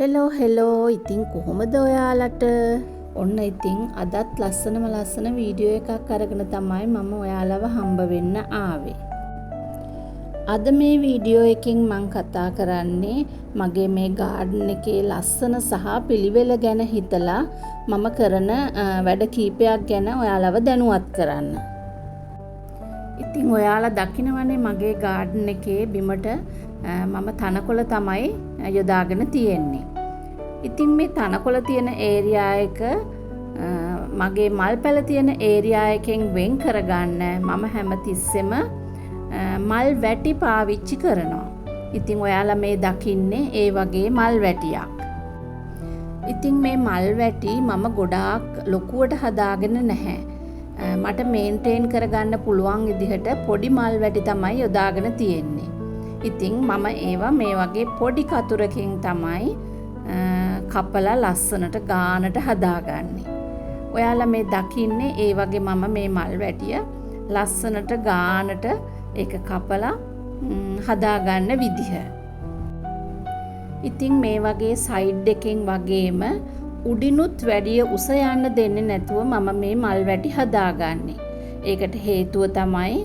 Hello ඉතින් කොහොමද ඔයාලට? ඔන්න ඉතින් අදත් ලස්සන වීඩියෝ එකක් අරගෙන තමයි මම ඔයාලව හම්බ වෙන්න ආවේ. අද මේ වීඩියෝ එකෙන් මම කතා කරන්නේ මගේ මේ ගාඩන් එකේ ලස්සන සහ පිළිවෙල ගැන හිතලා මම කරන වැඩ කීපයක් ගැන ඔයාලව දැනුවත් කරන්න. ඉතින් ඔයාලා දකිනවනේ මගේ ගාඩන් එකේ බිමට මම තනකොළ තමයි යොදාගෙන තියෙන්නේ. ඉතින් මේ තනකොළ තියෙන ඒරියා එක මගේ මල් පැල තියෙන ඒරියා එකෙන් වෙන් කරගන්න මම හැමතිස්සෙම මල් වැටි පාවිච්චි කරනවා. ඉතින් ඔයාලා මේ දකින්නේ ඒ වගේ මල් වැටියක්. ඉතින් මේ මල් වැටි මම ගොඩාක් ලොකුවට හදාගෙන නැහැ. මට මේන්ටේන් කරගන්න පුළුවන් විදිහට පොඩි මල් වැටි තමයි යොදාගෙන තියෙන්නේ. ඉතින් මම ඒවා මේ වගේ පොඩි කතුරකින් තමයි කපලා ලස්සනට ගානට හදාගන්නේ. ඔයාලා මේ දකින්නේ ඒ වගේ මම මේ මල් වැටිය ලස්සනට ගානට ඒක කපලා හදාගන්න විදිහ. ඉතින් මේ වගේ සයිඩ් එකෙන් වගේම උඩිනුත් වැඩිය උස යන්න දෙන්නේ නැතුව මම මේ මල් වැටි හදාගන්නේ. ඒකට හේතුව තමයි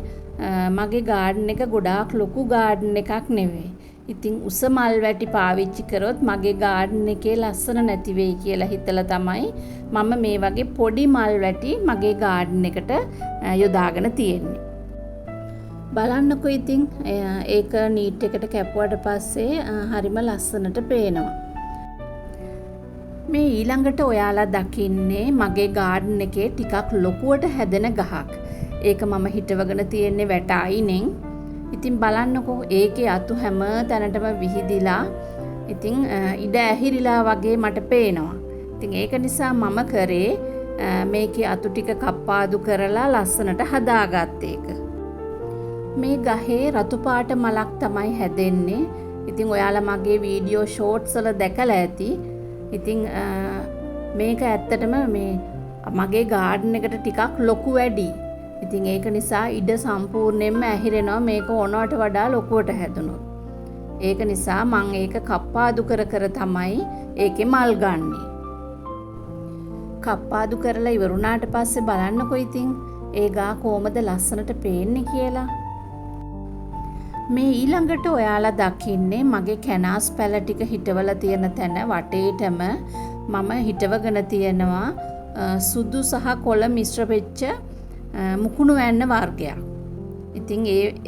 මගේ ගාඩන් එක ගොඩාක් ලොකු ගාඩන් එකක් නෙවෙයි. ඉතින් උස මල් වැටි පාවිච්චි කරොත් මගේ ගාඩන් එකේ ලස්සන නැති වෙයි කියලා හිතලා තමයි මම මේ වගේ පොඩි මල් වැටි මගේ ගාඩන් එකට යොදාගෙන තියෙන්නේ. බලන්නකෝ ඉතින් ඒක නීට් එකට කැපුවට පස්සේ හරිම ලස්සනට පේනවා. මේ ඊළඟට ඔයාලා දකින්නේ මගේ ගාඩන් එකේ ටිකක් ලොකුවට හැදෙන ගහක්. ඒක මම හිටවගෙන තියෙන්නේ වැට අයිනෙන්. ඉතින් බලන්නකෝ ඒකේ අතු හැම තැනටම විහිදිලා ඉතින් ඉඩ ඇහිරිලා වගේ මට පේනවා. ඉතින් ඒක නිසා මම කරේ මේකේ අතු ටික කප්පාදු කරලා ලස්සනට හදාගත්ත එක. මේ ගහේ රතු පාට මලක් තමයි හැදෙන්නේ. ඉතින් ඔයාලා මගේ වීඩියෝ ෂෝට්ස් වල දැකලා ඇති. ඉතින් මේක ඇත්තටම මේ මගේ ගාඩන් එකට ටිකක් ලොකු වැඩි. ඉතින් ඒක නිසා ඉඩ සම්පූර්ණයෙන්ම ඇහිරෙනවා මේක ඕනවට වඩා ලොකුවට හැදුනොත්. ඒක නිසා මම ඒක කප්පාදු කර තමයි ඒකේ මල් ගන්නෙ. කප්පාදු කරලා ඉවරුණාට පස්සේ බලන්නකෝ ඉතින් ඒ ගා කොහමද ලස්සනට පේන්නේ කියලා. මේ ඊළඟට ඔයාලා දකින්නේ මගේ කැනාස් පැල ටික හිටවලා තියෙන තැන වටේටම මම හිටවගෙන තියෙනවා සුදු සහ කොළ මිශ්‍ර වෙච්ච මුකුණු වැන්න වර්ගයක්. ඉතින්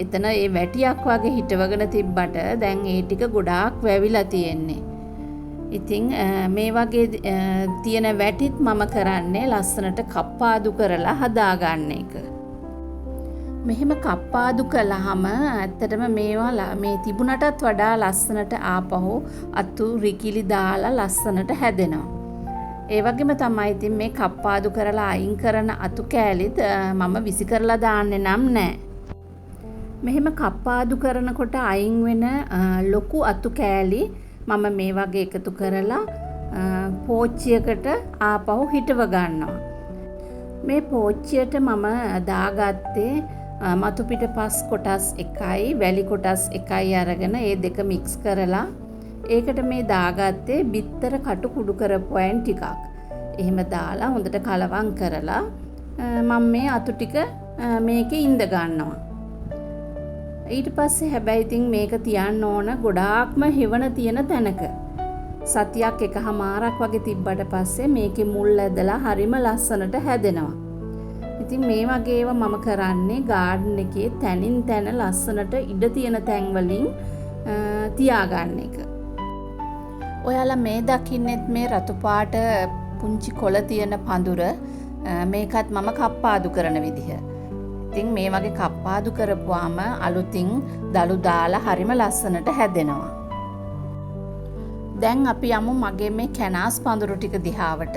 එතන ඒ වැටියක් වගේ හිටවගෙන තිබ්බට දැන් ඒ ටික ගොඩාක් වැවිලා තියෙන්නේ. ඉතින් මේ වගේ තියෙන වැටිත් මම කරන්නේ ලස්සනට කප්පාදු කරලා හදාගන්න එක. මෙහෙම කප්පාදු කළාම ඇත්තටම මේවා මේ තිබුණටත් වඩා ලස්සනට ආපහු අතු රිකිලි දාලා ලස්සනට හැදෙනවා. ඒ වගේම තමයි ඉතින් මේ කප්පාදු කරලා අයින් කරන අතු කෑලිත් මම විසි කරලා දාන්නේ නම් නෑ. මෙහෙම කප්පාදු කරනකොට අයින් වෙන ලොකු අතු කෑලි මම මේ වගේ එකතු කරලා පෝච්චියකට ආපහු හිටව ගන්නවා. මේ පෝච්චියට මම දාගත්තේ මතු පිට පස් කොටස් එකයි වැලි කොටස් එකයි අරගෙන ඒ දෙක මික්ස් කරලා ඒකට මේ දාගත්තේ බිත්තර කටු කුඩු කරපු අයන් ටිකක්. එහෙම දාලා හොඳට කලවම් කරලා මම මේ අතු ටික මේකේ ඉඳ ගන්නවා. ඊට පස්සේ හැබැයි ඉතින් මේක තියන්න ඕන ගොඩාක්ම හෙවණ තියෙන තැනක. සතියක් එකහමාරක් වගේ තිබ්බට පස්සේ මේකේ මුල් ඇදලා හරිම ලස්සනට හැදෙනවා. ඉතින් මේ වගේ ඒවා මම කරන්නේ ගාඩන් එකේ තැනින් තැන ලස්සනට ඉඩ තියෙන තැන් වලින් තියාගන්න එක. ඔයාලා මේ දකින්නෙත් මේ රතු පාට පුංචි කොළ තියෙන පඳුර මේකත් මම කප්පාදු කරන විදිහ. ඉතින් මේ වගේ කප්පාදු කරපුවාම අලුතින් දළු දාලා හරිම ලස්සනට හැදෙනවා. දැන් අපි යමු මගේ මේ කැනාස් පඳුරු ටික දිහාවට.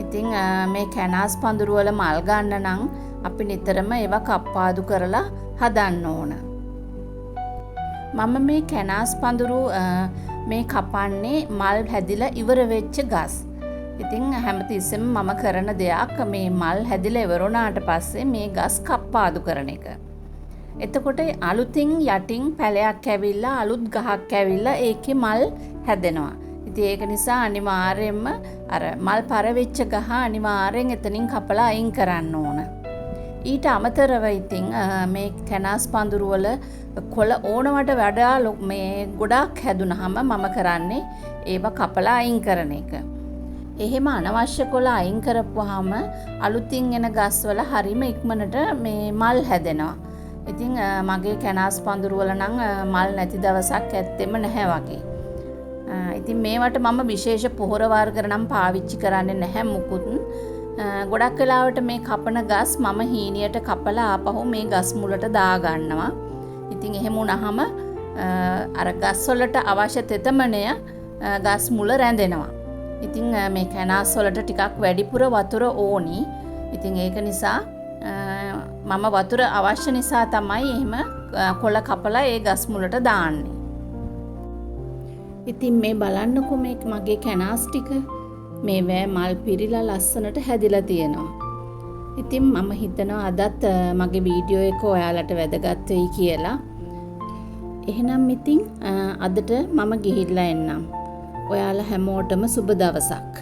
ඉතින් මේ කැනාස් පඳුරු වල මල් ගන්න නම් අපි නිතරම ඒවා කප්පාදු කරලා හදන්න ඕන. මම මේ කැනාස් පඳුරු මේ කපන්නේ මල් හැදිලා ඉවර වෙච්ච ගස්. ඉතින් හැමතිස්සෙම මම කරන දෙයක් මේ මල් හැදිලා ඉවර වුණාට පස්සේ මේ ගස් කප්පාදු කරන එක. එතකොට අලුතින් යටින් පැලයක් ඇවිල්ලා අලුත් ගහක් ඇවිල්ලා ඒකේ මල් හැදෙනවා. ඉතින් ඒක නිසා අනිවාර්යයෙන්ම අර මල් පරවෙච්ච ගහ අනිවාර්යෙන් එතනින් කපලා අයින් කරන්න ඕන. ඊට අමතරව ඉතින් මේ කැනාස් පඳුරු වල කොළ ඕනවට වඩා මේ ගොඩාක් හැදුනහම මම කරන්නේ ඒව කපලා අයින් කරන එක. එහෙම අනවශ්‍ය කොළ අයින් කරපුවාම අලුතින් එන ගස්වල හරිම ඉක්මනට මේ මල් හැදෙනවා. ඉතින් මගේ කැනාස් පඳුරු වල නම් මල් නැති දවසක් ඇත්තෙම නැහැ වගේ. ඉතින් මේවට මම විශේෂ පොහොර වර්ග නම් පාවිච්චි කරන්නේ නැහැ මුකුත්. ගොඩක් වෙලාවට මේ කපන ගස් මම හීනියට කපලා ආපහු මේ ගස් මුලට දා ගන්නවා. ඉතින් එහෙම වුණාම අර ගස් වලට අවශ්‍ය තෙතමනය ගස් මුල රැඳෙනවා. ඉතින් මේ කැනාස් වලට ටිකක් වැඩිපුර වතුර ඕනි. ඉතින් ඒක නිසා මම වතුර අවශ්‍ය නිසා තමයි එහෙම කොළ කපලා ඒ ගස් මුලට දාන්නේ. ඉතින් මේ බලන්නකො මේ මගේ කැනාස් ටික මේ වෑ මල් පිරිලා ලස්සනට හැදිලා තියෙනවා. ඉතින් මම හිතනවා අදත් මගේ වීඩියෝ එක ඔයාලට වැදගත් වෙයි කියලා. එහෙනම් ඉතින් අදට මම ගිහිල්ලා එන්නම්. ඔයාලා හැමෝටම සුබ දවසක්.